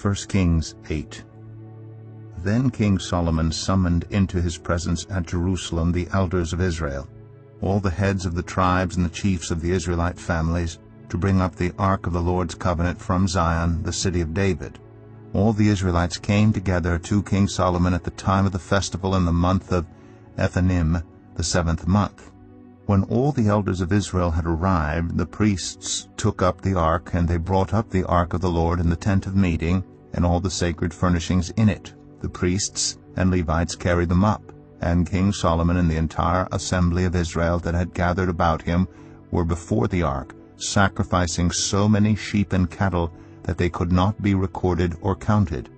1 Kings 8. Then King Solomon summoned into his presence at Jerusalem the elders of Israel, all the heads of the tribes and the chiefs of the Israelite families, to bring up the ark of the Lord's covenant from Zion, the city of David. All the Israelites came together to King Solomon at the time of the festival in the month of Ethanim, the 7th month. When all the elders of Israel had arrived, the priests took up the ark, and they brought up the ark of the Lord in the tent of meeting, and all the sacred furnishings in it. The priests and Levites carried them up, and King Solomon and the entire assembly of Israel that had gathered about him were before the ark, sacrificing so many sheep and cattle that they could not be recorded or counted.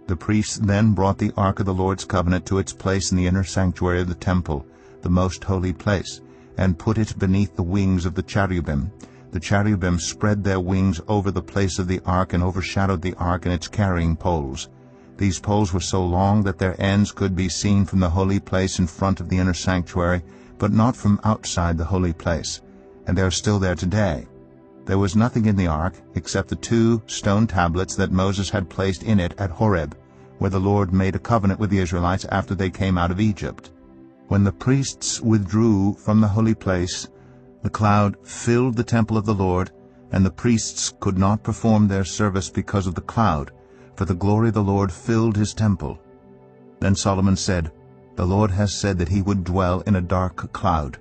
The priests then brought the ark of the Lord's covenant to its place in the inner sanctuary of the temple, the most holy place, and put it beneath the wings of the cherubim. The cherubim spread their wings over the place of the ark and overshadowed the ark and its carrying poles. These poles were so long that their ends could be seen from the holy place in front of the inner sanctuary, but not from outside the holy place, and they are still there today. There was nothing in the ark except the 2 stone tablets that Moses had placed in it at Horeb, where the Lord made a covenant with the Israelites after they came out of Egypt. When the priests withdrew from the holy place, the cloud filled the temple of the Lord, and the priests could not perform their service because of the cloud, for the glory of the Lord filled his temple. Then Solomon said, "The Lord has said that he would dwell in a dark cloud.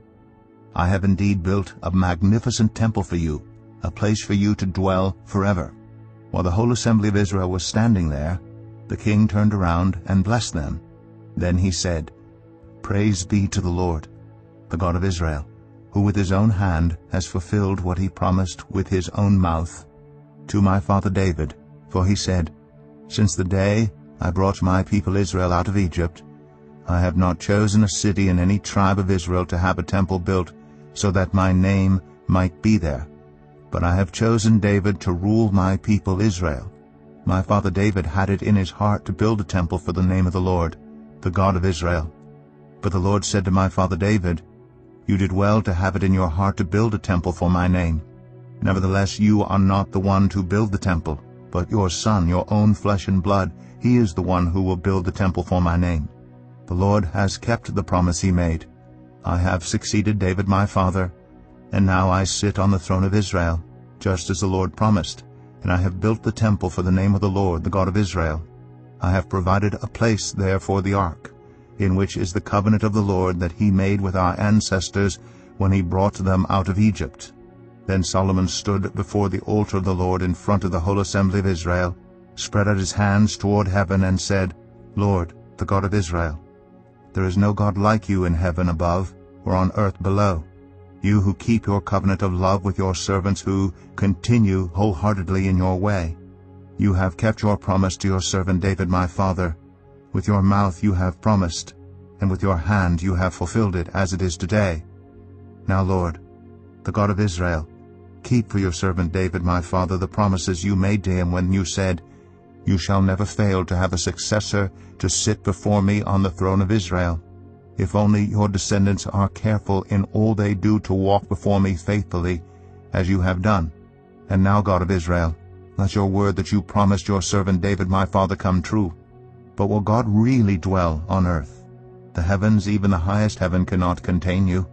I have indeed built a magnificent temple for you, a place for you to dwell forever." While the whole assembly of Israel was standing there, the king turned around and blessed them. Then he said, "Praise be to the Lord, the God of Israel, who with his own hand has fulfilled what he promised with his own mouth to my father David. For he said, 'Since the day I brought my people Israel out of Egypt, I have not chosen a city in any tribe of Israel to have a temple built, so that my name might be there. But I have chosen David to rule my people Israel.' My father David had it in his heart to build a temple for the name of the Lord, the God of Israel. But the Lord said to my father David, 'You did well to have it in your heart to build a temple for my name. Nevertheless, you are not the one to build the temple, but your son, your own flesh and blood, he is the one who will build the temple for my name. The Lord has kept the promise he made. I have succeeded David my father, and now I sit on the throne of Israel, just as the Lord promised, and I have built the temple for the name of the Lord, the God of Israel. I have provided a place there for the ark, in which is the covenant of the Lord that he made with our ancestors when he brought them out of Egypt." Then Solomon stood before the altar of the Lord in front of the whole assembly of Israel, spread out his hands toward heaven, and said, "Lord, the God of Israel, there is no God like you in heaven above or on earth below, you who keep your covenant of love with your servants who continue wholeheartedly in your way. You have kept your promise to your servant David my father. With your mouth you have promised, and with your hand you have fulfilled it, as it is today. Now, Lord, the God of Israel, keep for your servant David my father the promises you made to him when you said, 'You shall never fail to have a successor to sit before me on the throne of Israel, if only your descendants are careful in all they do to walk before me faithfully, as you have done. And now, God of Israel, let your word that you promised your servant David my father come true. But will God really dwell on earth? The heavens, even the highest heaven, cannot contain you.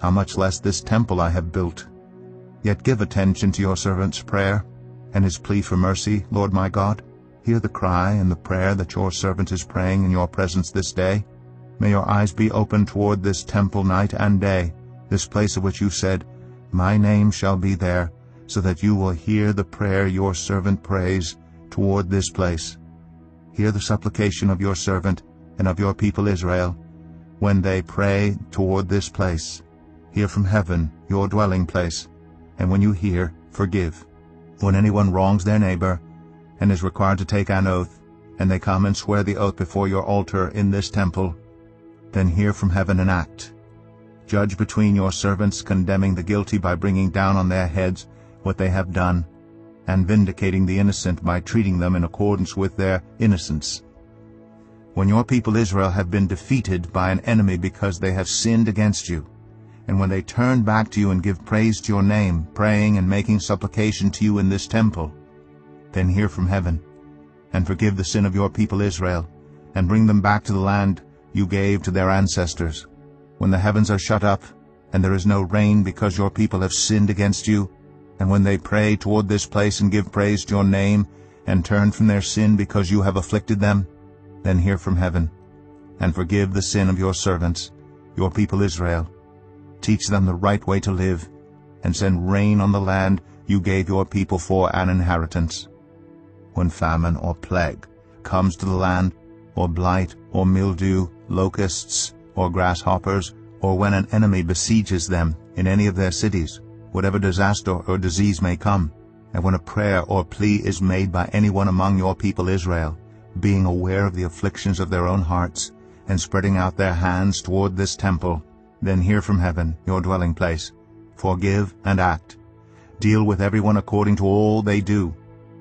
How much less this temple I have built? Yet give attention to your servant's prayer and his plea for mercy, Lord my God. Hear the cry and the prayer that your servant is praying in your presence this day. May your eyes be open toward this temple night and day, this place of which you said, 'My name shall be there,' so that you will hear the prayer your servant prays toward this place. Hear the supplication of your servant and of your people Israel, when they pray toward this place. Hear from heaven, your dwelling place, and when you hear, forgive. When anyone wrongs their neighbor, and is required to take an oath, and they come and swear the oath before your altar in this temple, then hear from heaven and act. Judge between your servants, condemning the guilty by bringing down on their heads what they have done, and vindicating the innocent by treating them in accordance with their innocence. When your people Israel have been defeated by an enemy because they have sinned against you, and when they turn back to you and give praise to your name, praying and making supplication to you in this temple, then hear from heaven. and forgive the sin of your people Israel, and bring them back to the land you gave to their ancestors. When the heavens are shut up, and there is no rain because your people have sinned against you, and when they pray toward this place and give praise to your name, and turn from their sin because you have afflicted them, then hear from heaven, and forgive the sin of your servants, your people Israel. Teach them the right way to live, and send rain on the land you gave your people for an inheritance. When famine or plague comes to the land, or blight, or mildew, locusts, or grasshoppers, or when an enemy besieges them in any of their cities, whatever disaster or disease may come, and when a prayer or plea is made by anyone among your people Israel, being aware of the afflictions of their own hearts, and spreading out their hands toward this temple, then hear from heaven, your dwelling place. Forgive and act. Deal with everyone according to all they do,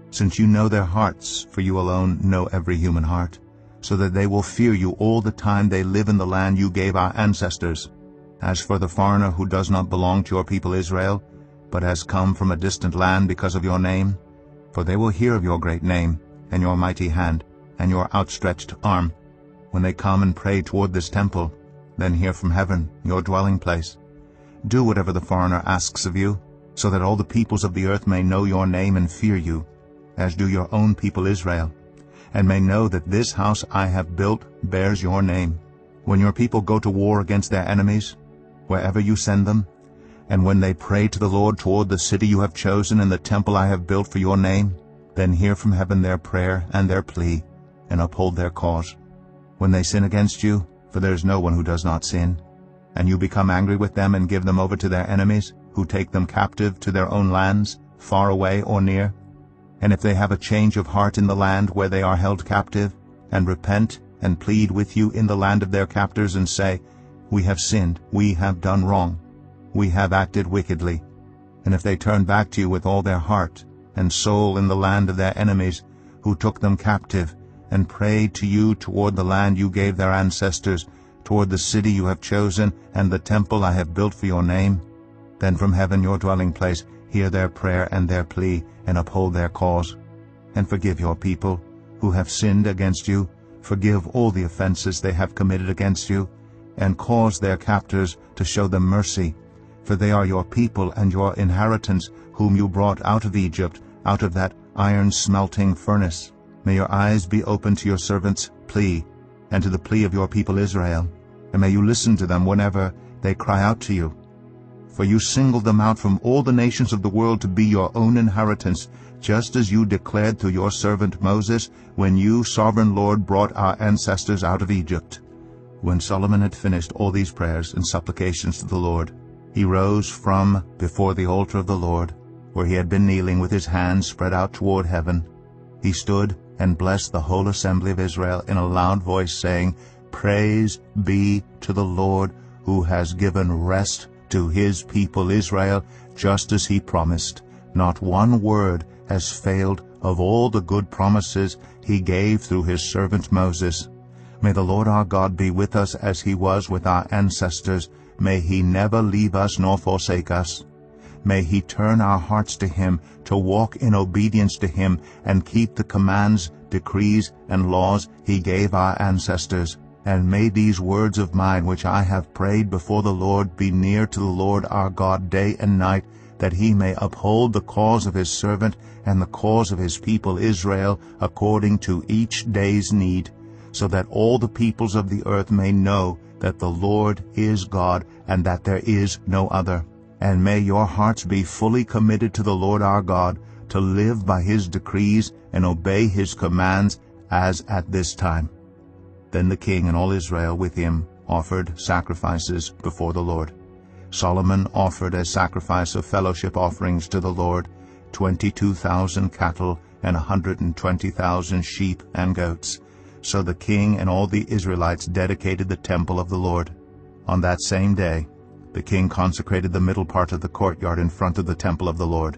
since you know their hearts, for you alone know every human heart, so that they will fear you all the time they live in the land you gave our ancestors. As for the foreigner who does not belong to your people Israel, but has come from a distant land because of your name, for they will hear of your great name, and your mighty hand, and your outstretched arm, when they come and pray toward this temple, then hear from heaven, your dwelling place. Do whatever the foreigner asks of you, so that all the peoples of the earth may know your name and fear you, as do your own people Israel, and may know that this house I have built bears your name. When your people go to war against their enemies, wherever you send them, and when they pray to the Lord toward the city you have chosen and the temple I have built for your name, then hear from heaven their prayer and their plea, and uphold their cause. When they sin against you, for there is no one who does not sin, and you become angry with them and give them over to their enemies, who take them captive to their own lands, far away or near, and if they have a change of heart in the land where they are held captive, and repent and plead with you in the land of their captors, and say, We have sinned, we have done wrong, we have acted wickedly, and if they turn back to you with all their heart and soul in the land of their enemies, who took them captive, and prayed to you toward the land you gave their ancestors, toward the city you have chosen, and the temple I have built for your name, then from heaven your dwelling place hear their prayer and their plea, and uphold their cause. And forgive your people, who have sinned against you, forgive all the offenses they have committed against you, and cause their captors to show them mercy, for they are your people and your inheritance, whom you brought out of Egypt, out of that iron-smelting furnace. May your eyes be open to your servants' plea, and to the plea of your people Israel, and may you listen to them whenever they cry out to you. For you singled them out from all the nations of the world to be your own inheritance, just as you declared through your servant Moses, when you, sovereign Lord, brought our ancestors out of Egypt. When Solomon had finished all these prayers and supplications to the Lord, he rose from before the altar of the Lord, where he had been kneeling with his hands spread out toward heaven. He stood and blessed the whole assembly of Israel in a loud voice, saying, Praise be to the Lord, who has given rest to his people Israel, just as he promised. Not one word has failed of all the good promises he gave through his servant Moses. May the Lord our God be with us as he was with our ancestors. May he never leave us nor forsake us. May he turn our hearts to him, to walk in obedience to him, and keep the commands, decrees, and laws he gave our ancestors. And may these words of mine, which I have prayed before the Lord, be near to the Lord our God day and night, that he may uphold the cause of his servant and the cause of his people Israel according to each day's need, so that all the peoples of the earth may know that the Lord is God, and that there is no other. And may your hearts be fully committed to the Lord our God, to live by his decrees and obey his commands, as at this time. Then the king and all Israel with him offered sacrifices before the Lord. Solomon offered as sacrifice of fellowship offerings to the Lord 22,000 cattle and 120,000 sheep and goats. So the king and all the Israelites dedicated the temple of the Lord. On that same day the king consecrated the middle part of the courtyard in front of the temple of the Lord.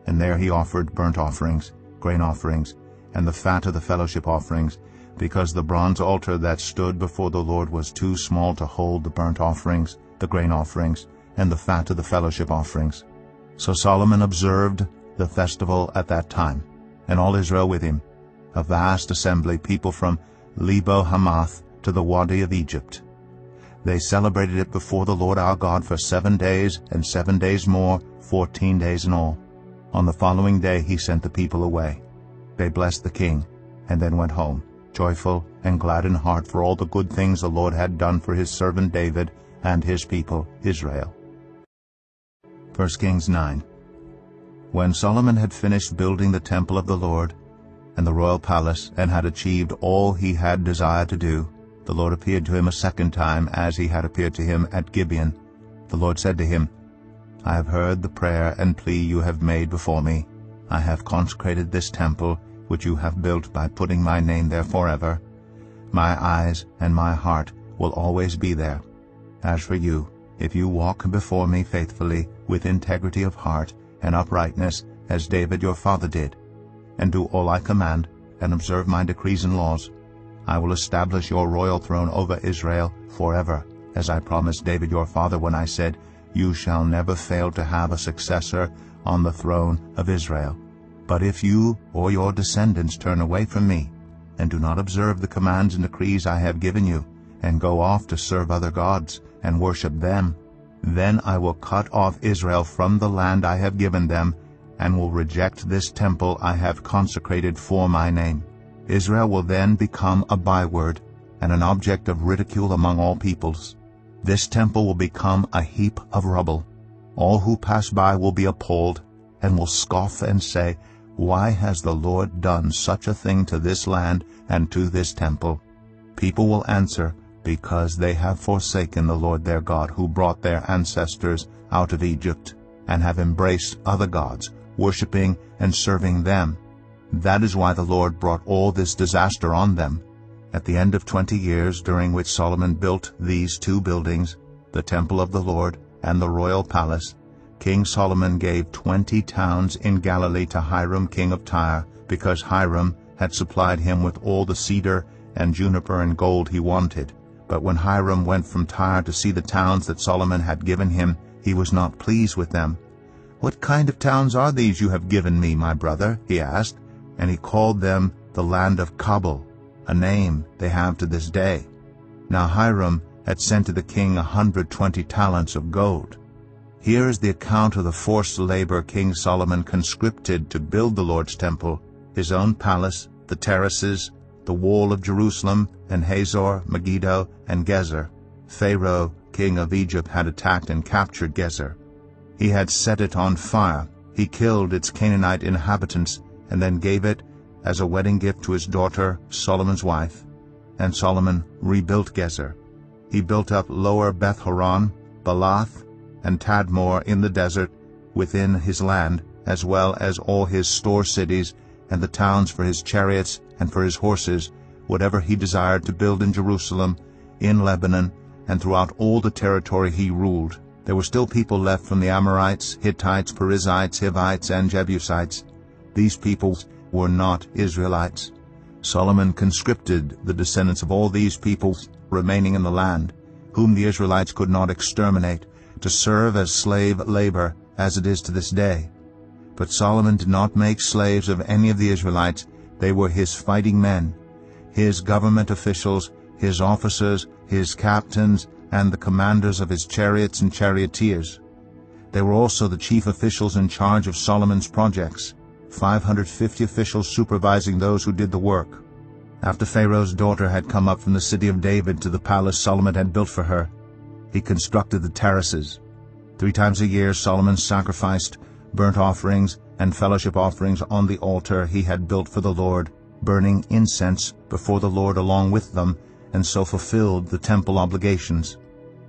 And there he offered burnt offerings, grain offerings, and the fat of the fellowship offerings, because the bronze altar that stood before the Lord was too small to hold the burnt offerings, the grain offerings, and the fat of the fellowship offerings. So Solomon observed the festival at that time, and all Israel with him, a vast assembly, people from Lebo Hamath to the Wadi of Egypt. They celebrated it before the Lord our God for 7 days, and 7 days more, 14 days in all. On the following day he sent the people away. They blessed the king, and then went home, joyful and glad in heart for all the good things the Lord had done for his servant David and his people Israel. 1 Kings 9. When Solomon had finished building the temple of the Lord and the royal palace, and had achieved all he had desired to do, the Lord appeared to him a second time, as he had appeared to him at Gibeon. The Lord said to him, I have heard the prayer and plea you have made before me. I have consecrated this temple, which you have built by putting my name there forever. My eyes and my heart will always be there. As for you, if you walk before me faithfully, with integrity of heart and uprightness, as David your father did, and do all I command, and observe my decrees and laws, I will establish your royal throne over Israel forever, as I promised David your father when I said, You shall never fail to have a successor on the throne of Israel. But if you or your descendants turn away from me, and do not observe the commands and decrees I have given you, and go off to serve other gods, and worship them, then I will cut off Israel from the land I have given them, and will reject this temple I have consecrated for my name. Israel will then become a byword and an object of ridicule among all peoples. This temple will become a heap of rubble. All who pass by will be appalled, and will scoff and say, Why has the Lord done such a thing to this land and to this temple? People will answer, Because they have forsaken the Lord their God, who brought their ancestors out of Egypt, and have embraced other gods, worshipping and serving them. That is why the Lord brought all this disaster on them. At the end of 20 years, during which Solomon built these 2 buildings, the temple of the Lord and the royal palace, King Solomon gave 20 towns in Galilee to Hiram king of Tyre, because Hiram had supplied him with all the cedar and juniper and gold he wanted. But when Hiram went from Tyre to see the towns that Solomon had given him, he was not pleased with them. What kind of towns are these you have given me, my brother? He asked. And he called them the land of Cabul, a name they have to this day. Now Hiram had sent to the king 120 talents of gold. Here is the account of the forced labor King Solomon conscripted to build the Lord's temple, his own palace, the terraces, the wall of Jerusalem, and Hazor, Megiddo, and Gezer. Pharaoh, king of Egypt, had attacked and captured Gezer. He had set it on fire. He killed its Canaanite inhabitants, and then gave it as a wedding gift to his daughter, Solomon's wife. And Solomon rebuilt Gezer. He built up Lower Beth-horon, Baalath, and Tadmor in the desert within his land, as well as all his store cities, and the towns for his chariots and for his horses, whatever he desired to build in Jerusalem, in Lebanon, and throughout all the territory he ruled. There were still people left from the Amorites, Hittites, Perizzites, Hivites, and Jebusites. These peoples were not Israelites. Solomon conscripted the descendants of all these peoples remaining in the land, whom the Israelites could not exterminate, to serve as slave labor, as it is to this day. But Solomon did not make slaves of any of the Israelites. They were his fighting men, his government officials, his officers, his captains, and the commanders of his chariots and charioteers. They were also the chief officials in charge of Solomon's projects, 550 officials supervising those who did the work. After Pharaoh's daughter had come up from the city of David to the palace Solomon had built for her, he constructed the terraces. 3 times a year Solomon sacrificed burnt offerings and fellowship offerings on the altar he had built for the Lord, burning incense before the Lord along with them, and so fulfilled the temple obligations.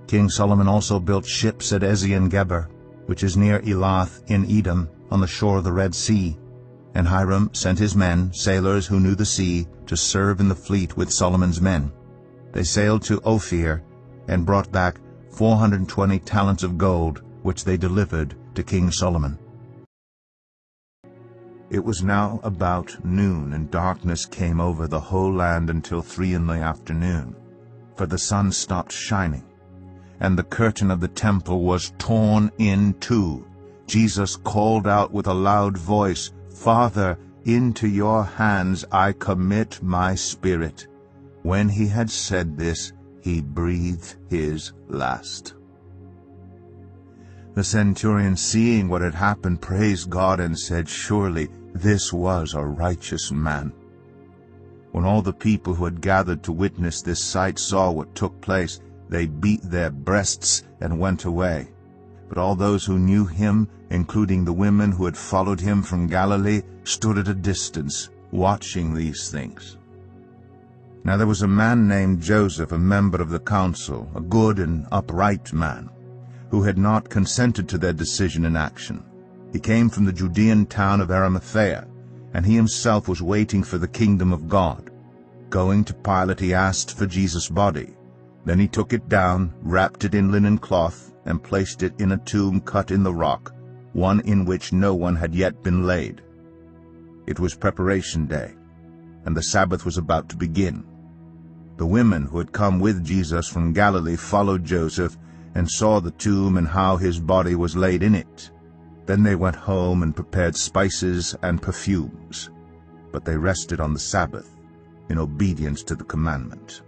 King Solomon also built ships at Ezion-Geber, which is near Elath in Edom, on the shore of the Red Sea. And Hiram sent his men, sailors who knew the sea, to serve in the fleet with Solomon's men. They sailed to Ophir and brought back 420 talents of gold, which they delivered to King Solomon. It was now about noon, and darkness came over the whole land until 3 in the afternoon, for the sun stopped shining, and the curtain of the temple was torn in two. Jesus called out with a loud voice, "Father, into your hands I commit my spirit." When he had said this, he breathed his last. The centurion, seeing what had happened, praised God and said, "Surely this was a righteous man." When all the people who had gathered to witness this sight saw what took place, they beat their breasts and went away. But all those who knew him, including the women who had followed him from Galilee, stood at a distance, watching these things. Now there was a man named Joseph, a member of the council, a good and upright man, who had not consented to their decision and action. He came from the Judean town of Arimathea, and he himself was waiting for the kingdom of God. Going to Pilate, he asked for Jesus' body. Then he took it down, wrapped it in linen cloth, and placed it in a tomb cut in the rock, one in which no one had yet been laid. It was preparation day, and the Sabbath was about to begin. The women who had come with Jesus from Galilee followed Joseph and saw the tomb and how his body was laid in it. Then they went home and prepared spices and perfumes. But they rested on the Sabbath, in obedience to the commandment.